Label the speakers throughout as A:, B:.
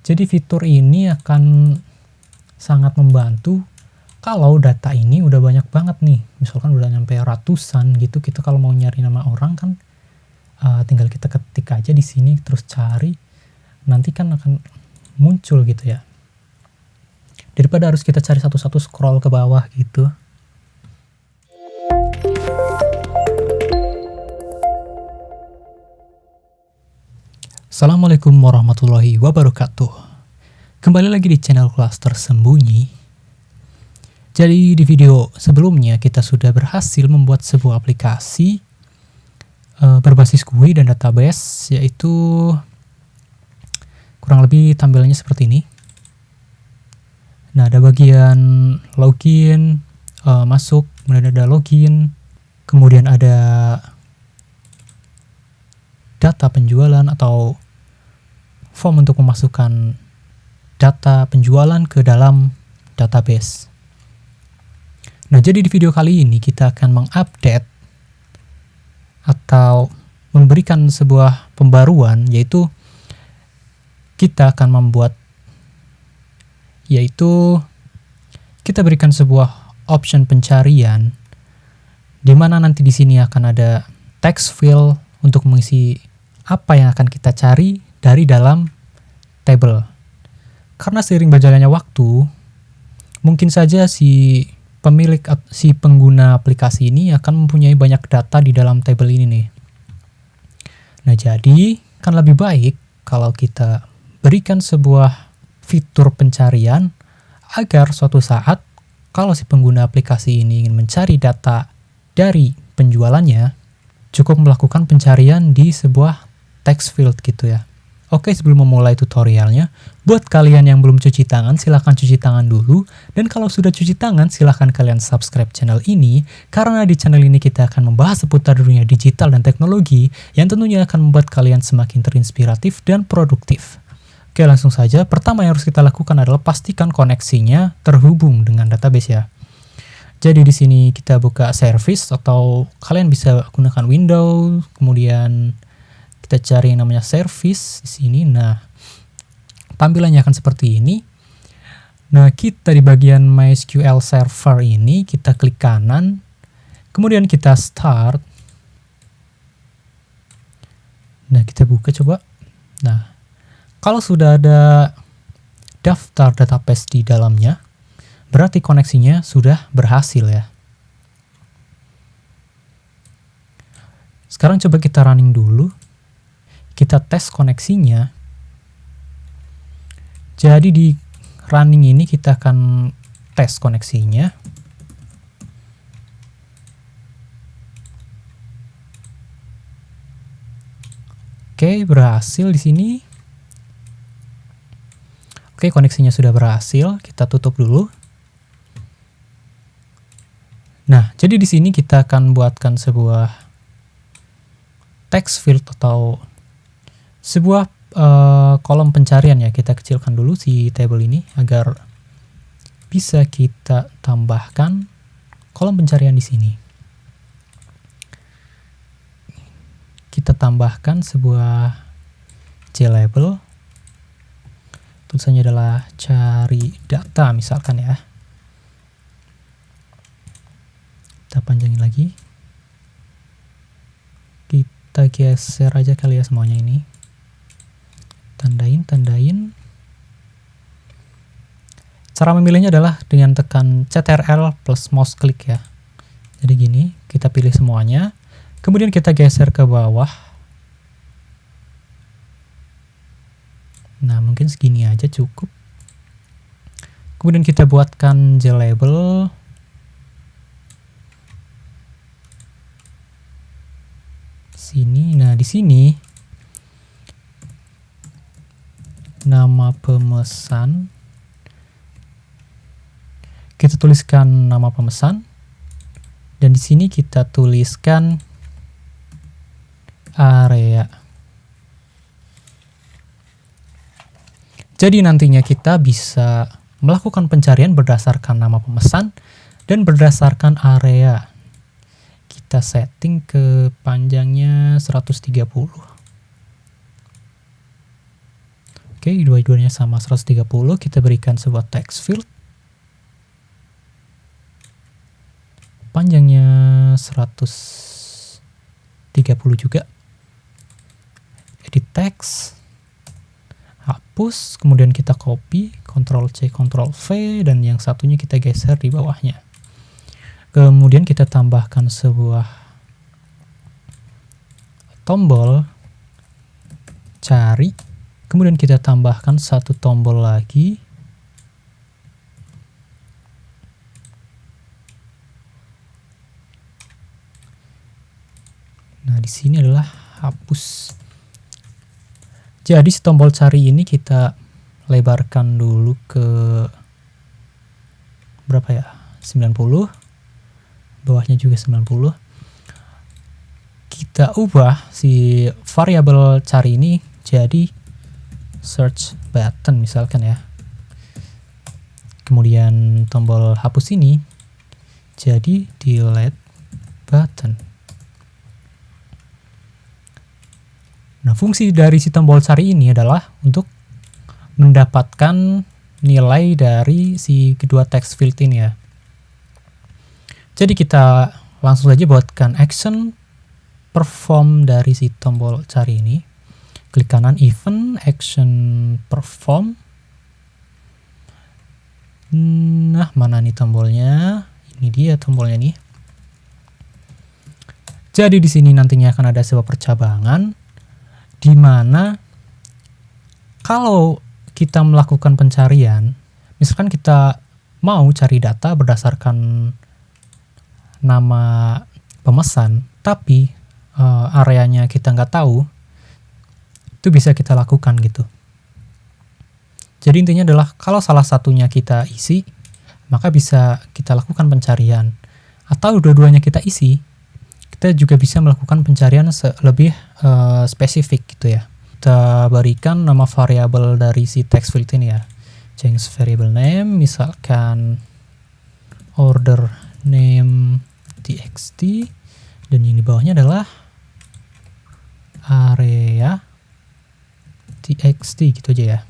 A: Jadi fitur ini akan sangat membantu kalau data ini udah banyak banget nih. Misalkan udah nyampe ratusan gitu, kita kalau mau nyari nama orang kan tinggal kita ketik aja di sini terus cari, nanti kan akan muncul gitu ya. Daripada harus kita cari satu-satu scroll ke bawah gitu. Assalamualaikum warahmatullahi wabarakatuh. Kembali lagi di channel Kelas Tersembunyi. Jadi di video sebelumnya kita sudah berhasil membuat sebuah aplikasi berbasis GUI dan database, yaitu kurang lebih tampilannya seperti ini. Nah, ada bagian login, masuk, kemudian ada login, kemudian ada data penjualan atau form untuk memasukkan data penjualan ke dalam database. Nah, jadi di video kali ini kita akan mengupdate atau memberikan sebuah pembaruan, yaitu kita akan membuat, yaitu kita berikan sebuah option pencarian di mana nanti di sini akan ada text field untuk mengisi apa yang akan kita cari dari dalam table. Karena seiring berjalannya waktu, mungkin saja si pengguna aplikasi ini akan mempunyai banyak data di dalam table ini nih. Nah, jadi kan lebih baik kalau kita berikan sebuah fitur pencarian agar suatu saat kalau si pengguna aplikasi ini ingin mencari data dari penjualannya, cukup melakukan pencarian di sebuah text field gitu ya. Oke, sebelum memulai tutorialnya, buat kalian yang belum cuci tangan, silahkan cuci tangan dulu. Dan kalau sudah cuci tangan, silahkan kalian subscribe channel ini, karena di channel ini kita akan membahas seputar dunia digital dan teknologi yang tentunya akan membuat kalian semakin terinspiratif dan produktif. Oke, langsung saja. Pertama yang harus kita lakukan adalah pastikan koneksinya terhubung dengan database ya. Jadi di sini kita buka service, atau kalian bisa gunakan Windows, kemudian kita cari yang namanya service di sini. Nah, tampilannya akan seperti ini. Nah, kita di bagian MySQL Server ini kita klik kanan, kemudian kita start. Nah, kita buka coba. Nah, kalau sudah ada daftar database di dalamnya, berarti koneksinya sudah berhasil ya. Sekarang coba kita running dulu. Kita tes koneksinya. Jadi di running ini kita akan tes koneksinya. Oke, berhasil di sini. Oke, koneksinya sudah berhasil. Kita tutup dulu. Nah, jadi di sini kita akan buatkan sebuah text field atau sebuah kolom pencarian ya. Kita kecilkan dulu si table ini agar bisa kita tambahkan kolom pencarian di sini. Kita tambahkan sebuah JLabel. Tulisannya adalah cari data misalkan ya. Kita panjangin lagi. Kita geser aja kali ya semuanya ini. Tandain. Cara memilihnya adalah dengan tekan Ctrl plus mouse klik ya. Jadi gini, kita pilih semuanya, kemudian kita geser ke bawah. Nah, mungkin segini aja cukup. Kemudian kita buatkan JLabel. Sini, nah di sini nama pemesan, kita tuliskan nama pemesan, dan di sini kita tuliskan area. Jadi nantinya kita bisa melakukan pencarian berdasarkan nama pemesan dan berdasarkan area. Kita setting ke panjangnya 130. Oke, dua-duanya sama 130, kita berikan sebuah text field. Panjangnya 130 juga. Edit text. Hapus, kemudian kita copy, Ctrl+C, Ctrl+V, dan yang satunya kita geser di bawahnya. Kemudian kita tambahkan sebuah tombol cari, kemudian kita tambahkan satu tombol lagi. Nah, di sini adalah hapus. Jadi si tombol cari ini kita lebarkan dulu ke berapa ya? 90. Bawahnya juga 90. Kita ubah si variabel cari ini jadi search button misalkan ya. Kemudian tombol hapus ini jadi delete button. Nah, fungsi dari si tombol cari ini adalah untuk mendapatkan nilai dari si kedua text field ini ya. Jadi kita langsung saja buatkan action perform dari si tombol cari ini. Klik kanan event action perform. Nah, mana nih tombolnya? Ini dia tombolnya nih. Jadi di sini nantinya akan ada sebuah percabangan di mana kalau kita melakukan pencarian, misalkan kita mau cari data berdasarkan nama pemesan, tapi areanya kita nggak tahu, itu bisa kita lakukan gitu. Jadi intinya adalah kalau salah satunya kita isi, maka bisa kita lakukan pencarian. Atau dua-duanya kita isi, kita juga bisa melakukan pencarian lebih spesifik gitu ya. Kita berikan nama variabel dari si text field ini ya. Change variable name, misalkan order name txt, dan yang di bawahnya adalah area txt gitu aja ya.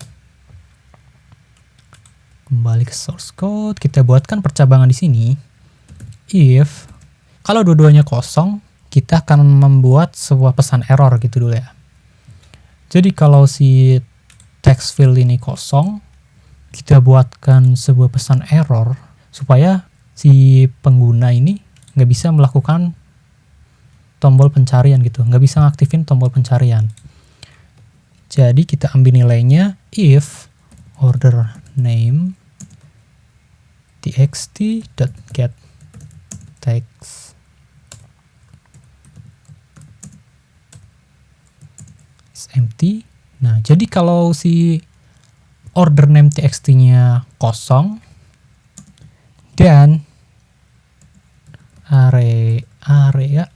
A: Kembali ke source code, kita buatkan percabangan di sini. If kalau dua-duanya kosong, kita akan membuat sebuah pesan error gitu dulu ya. Jadi kalau si text field ini kosong, kita buatkan sebuah pesan error supaya si pengguna ini nggak bisa melakukan tombol pencarian gitu, nggak bisa ngaktifin tombol pencarian. Jadi kita ambil nilainya if order name txt.get text is empty. Nah, jadi kalau si order name txt-nya kosong dan area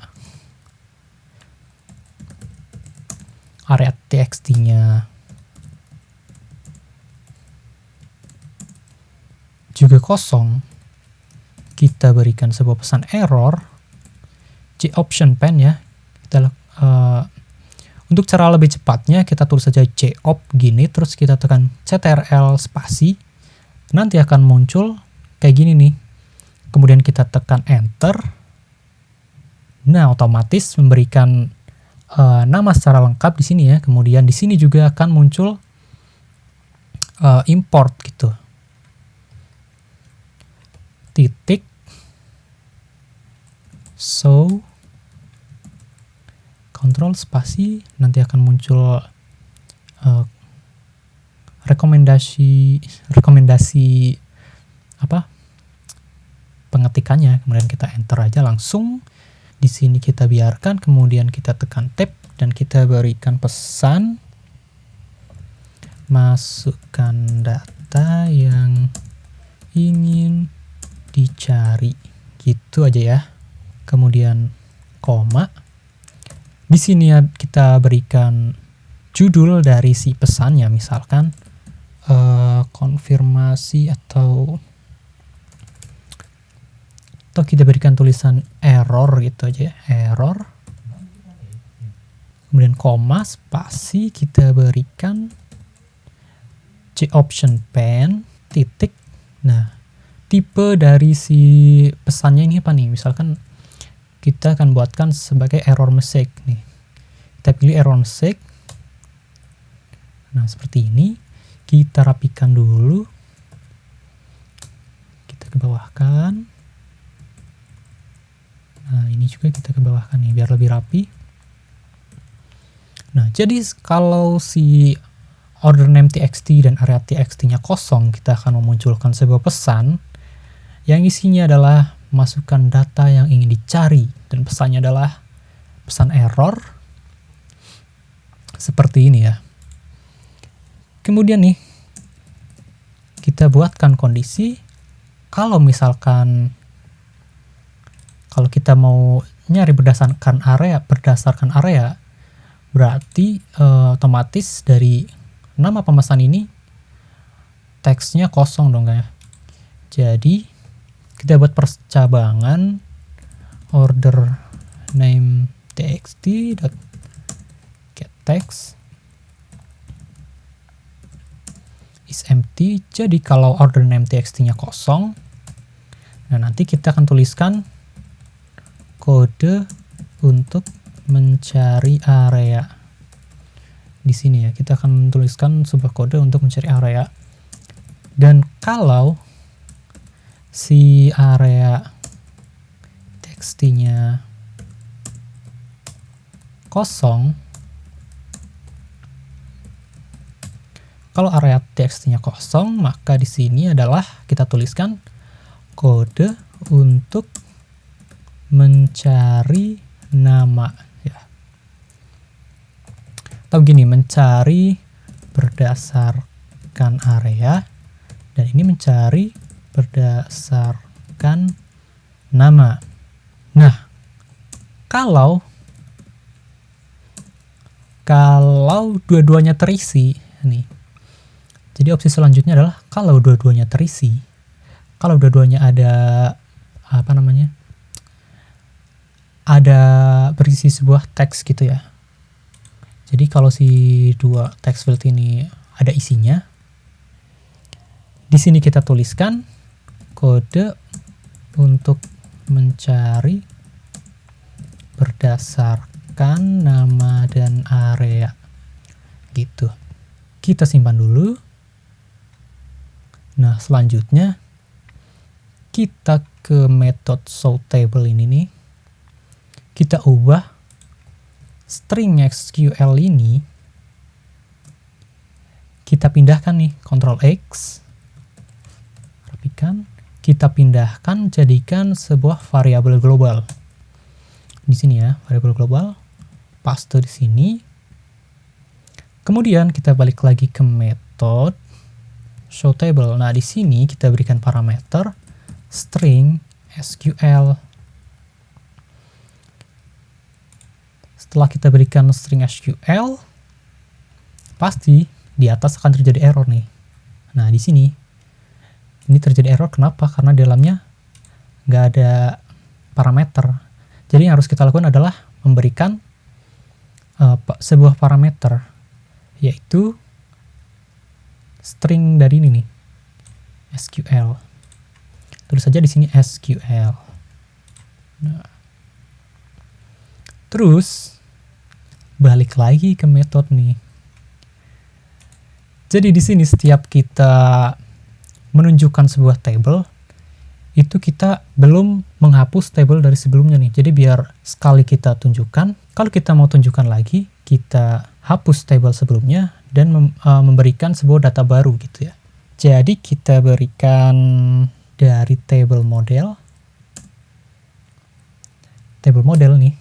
A: txt-nya juga kosong, kita berikan sebuah pesan error option pen ya. Kita untuk cara lebih cepatnya kita tulis saja op gini, terus kita tekan ctrl spasi, nanti akan muncul kayak gini nih. Kemudian kita tekan enter. Nah, otomatis memberikan nama secara lengkap di sini ya. Kemudian di sini juga akan muncul import gitu. Titik so Ctrl spasi, nanti akan muncul rekomendasi apa pengetikannya. Kemudian kita enter aja langsung. Di sini kita biarkan, kemudian kita tekan tab dan kita berikan pesan masukkan data yang ingin dicari gitu aja ya. Kemudian koma. Di sini kita berikan judul dari si pesannya, misalkan konfirmasi atau kita berikan tulisan error gitu aja, error. Kemudian koma, spasi, kita berikan option pen titik. Nah, tipe dari si pesannya ini apa nih? Misalkan kita akan buatkan sebagai error message nih. Kita pilih error message. Nah, seperti ini. Kita rapikan dulu. Kita kebawahkan. Nah, ini juga kita kebawahkan nih biar lebih rapi. Nah, jadi kalau si order name txt dan area txt-nya kosong, kita akan memunculkan sebuah pesan yang isinya adalah masukkan data yang ingin dicari, dan pesannya adalah pesan error seperti ini ya. Kemudian nih kita buatkan kondisi kalau misalkan kalau kita mau nyari berdasarkan area berarti otomatis dari nama pemesan ini teksnya kosong dong ya. Jadi kita buat percabangan order name txt.getText is empty. Jadi kalau order name txt-nya kosong, nah nanti kita akan tuliskan kode untuk mencari area. Di sini ya, kita akan tuliskan sebuah kode untuk mencari area. Dan kalau si area txt-nya kosong, maka di sini adalah kita tuliskan kode untuk mencari nama ya. Atau gini, mencari berdasarkan area, dan ini mencari berdasarkan nama. Nah, kalau dua-duanya terisi nih. Jadi opsi selanjutnya adalah kalau dua-duanya terisi. Kalau dua-duanya ada ada berisi sebuah teks gitu ya. Jadi kalau si dua text field ini ada isinya, di sini kita tuliskan kode untuk mencari berdasarkan nama dan area gitu. Kita simpan dulu. Nah, selanjutnya kita ke method showTable ini nih. Kita ubah string SQL ini. Kita pindahkan nih, Ctrl X. Rapikan. Kita pindahkan, jadikan sebuah variabel global. Di sini ya, variabel global. Paste di sini. Kemudian kita balik lagi ke method showTable. Nah, di sini kita berikan parameter string SQL. Setelah kita berikan string SQL, pasti di atas akan terjadi error nih. Nah, di sini ini terjadi error. Kenapa? Karena di dalamnya nggak ada parameter. Jadi yang harus kita lakukan adalah memberikan sebuah parameter, yaitu string dari ini nih, SQL. Tulis saja di sini SQL. Nah, terus balik lagi ke metode nih. Jadi di sini setiap kita menunjukkan sebuah table, itu kita belum menghapus table dari sebelumnya nih. Jadi biar sekali kita tunjukkan, kalau kita mau tunjukkan lagi, kita hapus table sebelumnya dan memberikan sebuah data baru gitu ya. Jadi kita berikan dari table model nih,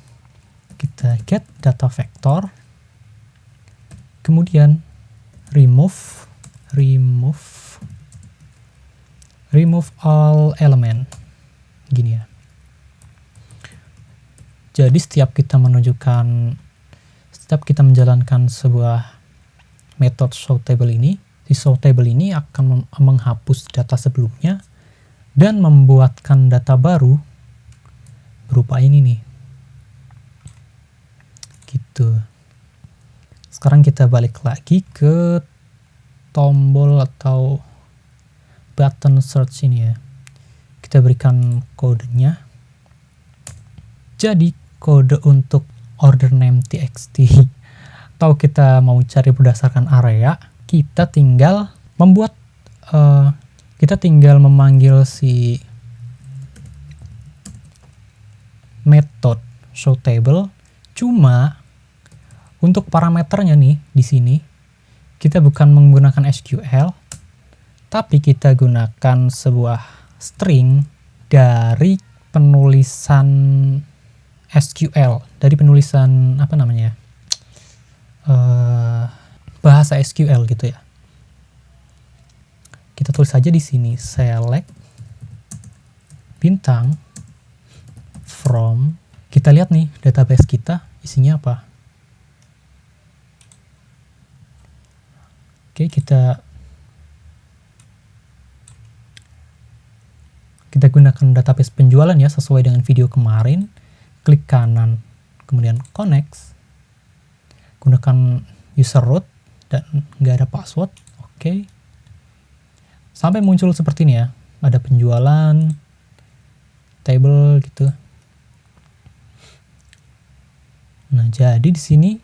A: kita get data vector, kemudian remove all element, gini ya. Jadi setiap kita menjalankan sebuah metode showTable ini, si showTable ini akan menghapus data sebelumnya dan membuatkan data baru berupa ini nih. Gitu. Sekarang kita balik lagi ke tombol atau button search ini ya. Kita berikan kodenya. Jadi kode untuk order name txt atau kita mau cari berdasarkan area, kita tinggal memanggil si method showTable. Cuma untuk parameternya nih di sini kita bukan menggunakan SQL, tapi kita gunakan sebuah string dari penulisan SQL, dari penulisan apa namanya, bahasa SQL gitu ya. Kita tulis saja di sini select bintang from. Kita lihat nih database kita isinya apa. Oke, kita gunakan database penjualan ya, sesuai dengan video kemarin. Klik kanan, kemudian connect. Gunakan user root dan nggak ada password. Oke. Sampai muncul seperti ini ya. Ada penjualan, table gitu. Nah, jadi di sini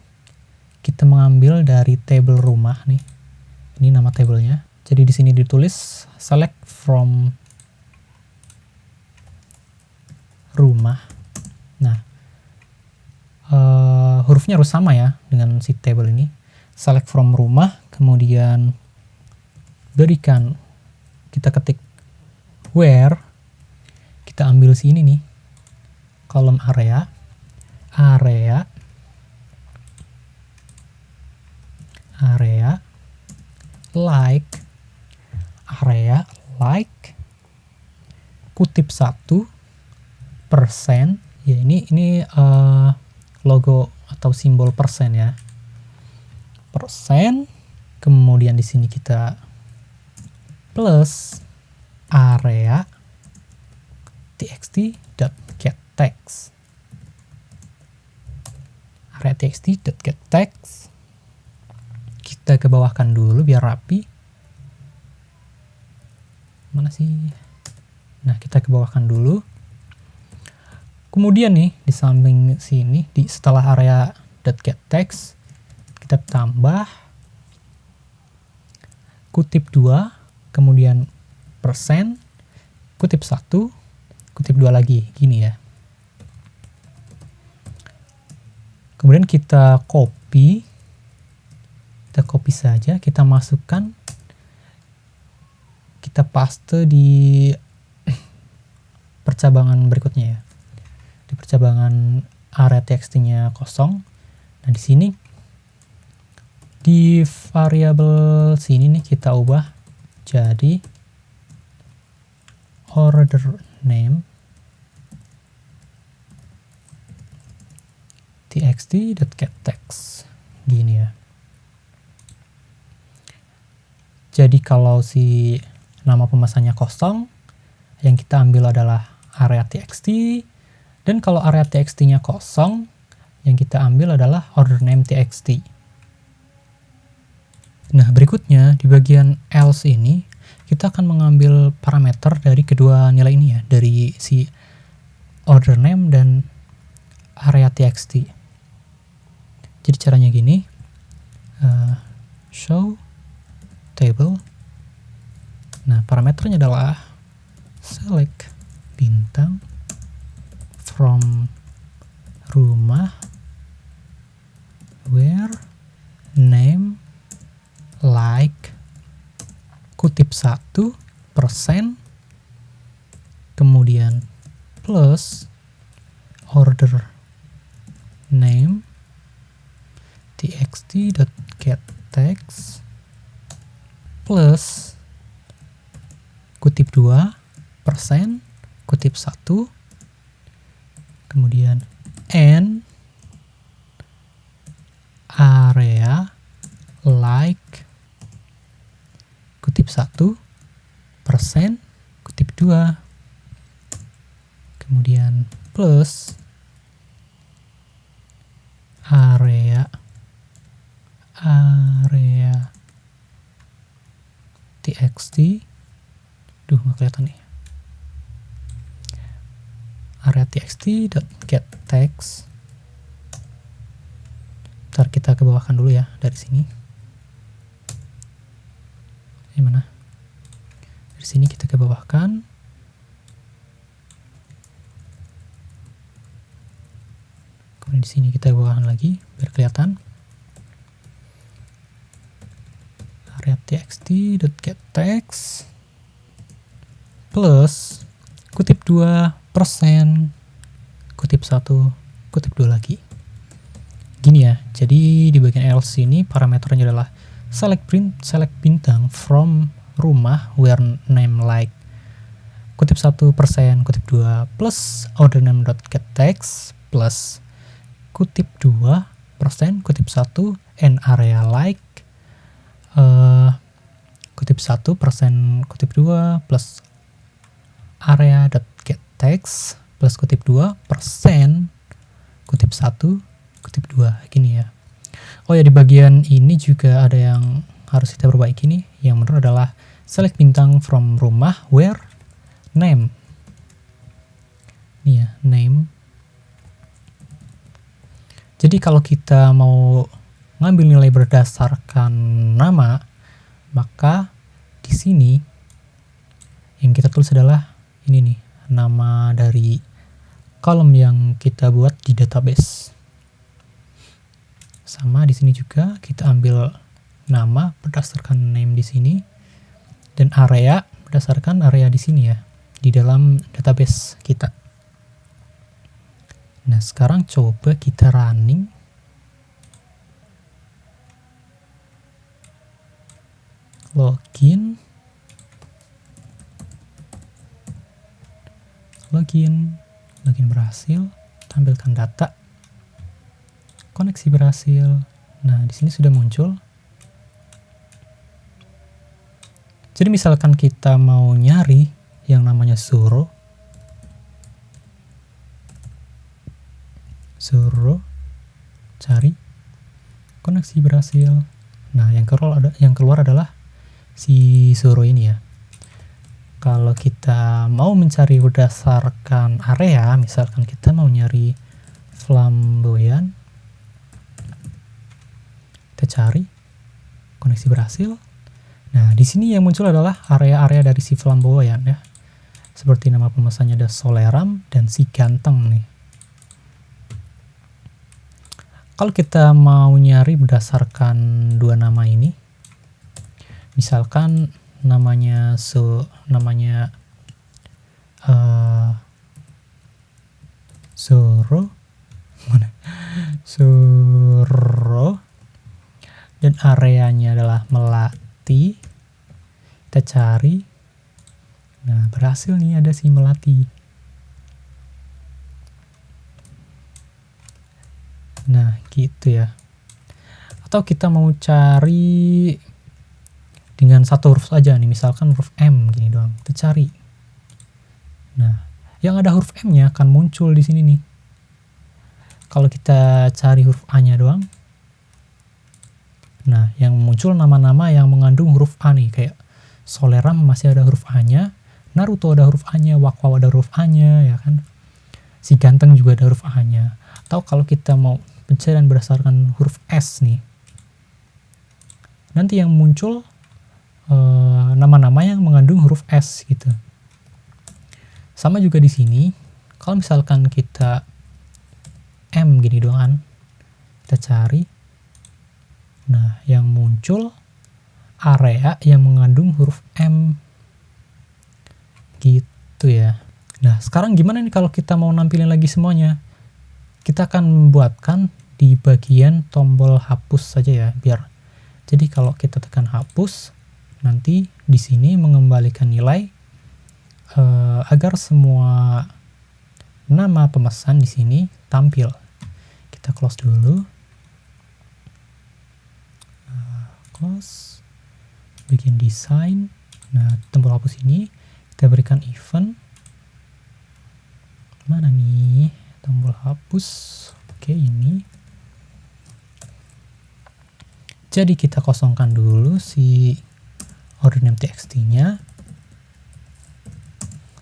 A: kita mengambil dari table rumah nih. Ini nama tabelnya. Jadi di sini ditulis select from rumah. Nah, hurufnya harus sama ya dengan si table ini. Select from rumah, kemudian berikan, kita ketik where, kita ambil sini nih, kolom area, like, kutip 1, persen, ya ini logo atau simbol persen ya, persen, kemudian di sini kita plus area txt.getText, area txt.getText. Kita ke bawahkan dulu biar rapi. Mana sih? Nah, kita ke bawahkan dulu. Kemudian nih di samping sini, setelah area .getText, kita tambah kutip 2, kemudian persen, kutip 1, kutip 2 lagi, gini ya. Kemudian kita copy saja, kita masukkan, kita paste di percabangan berikutnya ya. Di percabangan area txt-nya kosong. Nah, di sini di variabel sini nih kita ubah jadi order name txt.getText, gini ya. Jadi kalau si nama pemesannya kosong, yang kita ambil adalah area txt, dan kalau area txt-nya kosong, yang kita ambil adalah order name txt. Nah, berikutnya di bagian else ini, kita akan mengambil parameter dari kedua nilai ini ya, dari si order name dan area txt. Jadi caranya gini, show table. Nah, parameternya adalah select bintang from rumah where name like kutip 1 persen, kemudian plus order name txt.getText plus kutip 2 persen, kutip 1, kemudian and area like kutip 1 persen, kutip 2, kemudian plus area txt, nggak kelihatan nih, area txt.getText. Ntar kita ke bawahkan dulu ya dari sini. Ini mana? Dari sini kita ke bawahkan. Kemudian di sini kita bawahkan lagi biar kelihatan. Area txt.getText plus kutip 2%, kutip 1, kutip 2 lagi. Gini ya, jadi di bagian else ini parameternya adalah select bintang from rumah where name like kutip 1%, kutip 2 plus order name.getText plus kutip 2%, kutip 1 and area like kutip 1%, kutip 2 plus area.getText plus kutip 2%, kutip 1, kutip 2, gini ya. Oh ya, di bagian ini juga ada yang harus kita perbaiki nih. Yang benar adalah select bintang from rumah where name. Nih ya, name. Jadi kalau kita mau ngambil nilai berdasarkan nama, maka di sini yang kita tulis adalah ini nih, nama dari kolom yang kita buat di database. Sama di sini juga kita ambil nama berdasarkan name di sini dan area berdasarkan area di sini ya, di dalam database kita. Nah, sekarang coba kita running. Login berhasil, tampilkan data, koneksi berhasil. Nah, di sini sudah muncul. Jadi misalkan kita mau nyari yang namanya suruh, cari, koneksi berhasil. Nah, yang keluar adalah si suruh ini ya. Kalau kita mau mencari berdasarkan area, misalkan kita mau nyari flamboyan, kita cari, koneksi berhasil. Nah, di sini yang muncul adalah area-area dari si flamboyan ya. Seperti nama pemesannya ada Soleram dan si ganteng nih. Kalau kita mau nyari berdasarkan dua nama ini, misalkan namanya Suro dan areanya adalah Melati, kita cari. Nah, berhasil nih, ada si Melati. Nah, gitu ya. Atau kita mau cari dengan satu huruf aja nih, misalkan huruf M gini doang, kita cari. Nah, yang ada huruf M-nya akan muncul di sini nih. Kalau kita cari huruf A-nya doang, nah yang muncul nama-nama yang mengandung huruf A nih, kayak Soleram masih ada huruf A-nya, Naruto ada huruf A-nya, Wakwaw ada huruf A-nya, ya kan. Si ganteng juga ada huruf A-nya. Atau kalau kita mau pencarian berdasarkan huruf S nih, nanti yang muncul nama-nama yang mengandung huruf S gitu. Sama juga di sini, kalau misalkan kita M gini doang, kita cari. Nah, yang muncul area yang mengandung huruf M gitu ya. Nah, sekarang gimana nih kalau kita mau nampilin lagi semuanya? Kita akan membuatkan di bagian tombol hapus saja ya, biar jadi kalau kita tekan hapus, nanti di sini mengembalikan nilai agar semua nama pemesan di sini tampil. Kita close dulu. Close. Bagian desain. Nah, tombol hapus ini kita berikan event. Mana nih tombol hapus? Oke, ini. Jadi kita kosongkan dulu si order name txt-nya,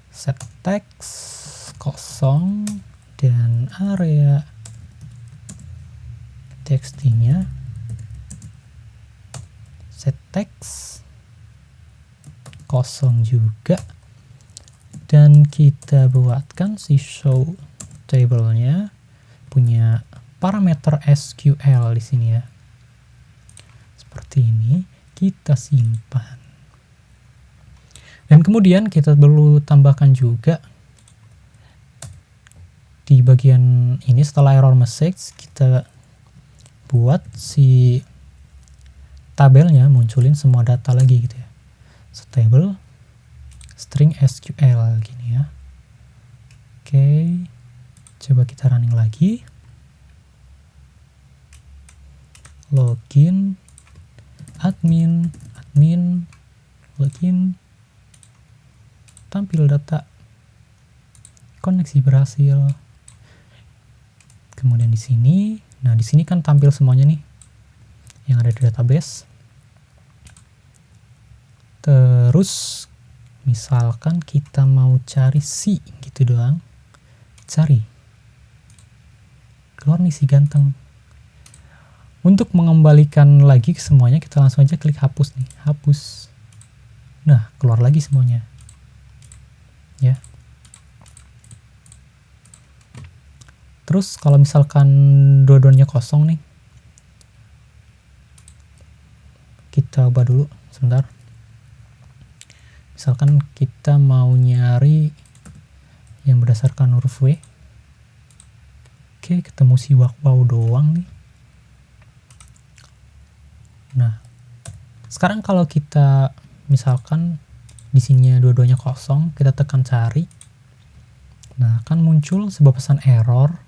A: set text kosong, dan area txt-nya set text kosong juga, dan kita buatkan si show table-nya punya parameter SQL di sini ya. Seperti ini, kita simpan. Dan kemudian kita perlu tambahkan juga di bagian ini, setelah error message, kita buat si tabelnya munculin semua data lagi gitu ya. Table string SQL gini ya. Oke, coba kita running lagi. Login, admin, login, tampil data, koneksi berhasil. Kemudian di sini, nah di sini kan tampil semuanya nih yang ada di database. Terus misalkan kita mau cari si gitu doang, cari, keluar nih si ganteng. Untuk mengembalikan lagi ke semuanya, kita langsung aja klik hapus nih, hapus. Nah, keluar lagi semuanya. Ya. Terus kalau misalkan dua-duanya kosong nih, kita ubah dulu sebentar. Misalkan kita mau nyari yang berdasarkan huruf W. Oke, ketemu si wow doang nih. Nah, sekarang kalau kita misalkan di sini dua-duanya kosong, kita tekan cari. Nah, akan muncul sebuah pesan error.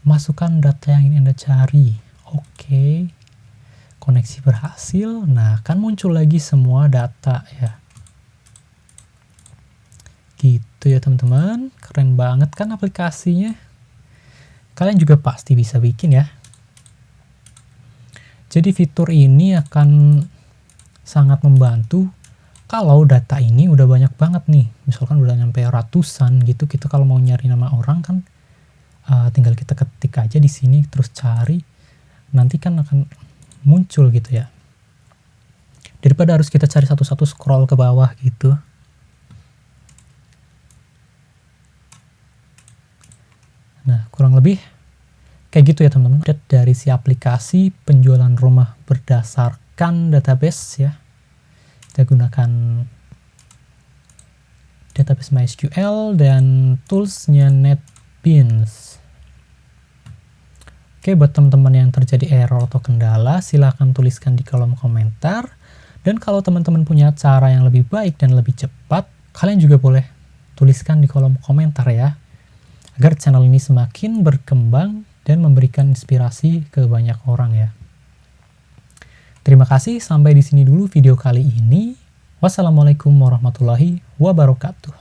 A: Masukkan data yang ingin Anda cari. Oke. Koneksi berhasil. Nah, akan muncul lagi semua data ya. Gitu ya teman-teman, keren banget kan aplikasinya. Kalian juga pasti bisa bikin ya. Jadi fitur ini akan sangat membantu kalau data ini udah banyak banget nih. Misalkan udah nyampe ratusan gitu, kita kalau mau nyari nama orang kan tinggal kita ketik aja di sini terus cari. Nanti kan akan muncul gitu ya. Daripada harus kita cari satu-satu scroll ke bawah gitu. Nah, kurang lebih kayak gitu ya teman-teman. Dari si aplikasi penjualan rumah berdasarkan database ya. Kita gunakan database MySQL dan toolsnya NetBeans. Oke, buat teman-teman yang terjadi error atau kendala, silahkan tuliskan di kolom komentar. Dan kalau teman-teman punya cara yang lebih baik dan lebih cepat, kalian juga boleh tuliskan di kolom komentar ya. Agar channel ini semakin berkembang dan memberikan inspirasi ke banyak orang ya. Terima kasih, sampai di sini dulu video kali ini. Wassalamualaikum warahmatullahi wabarakatuh.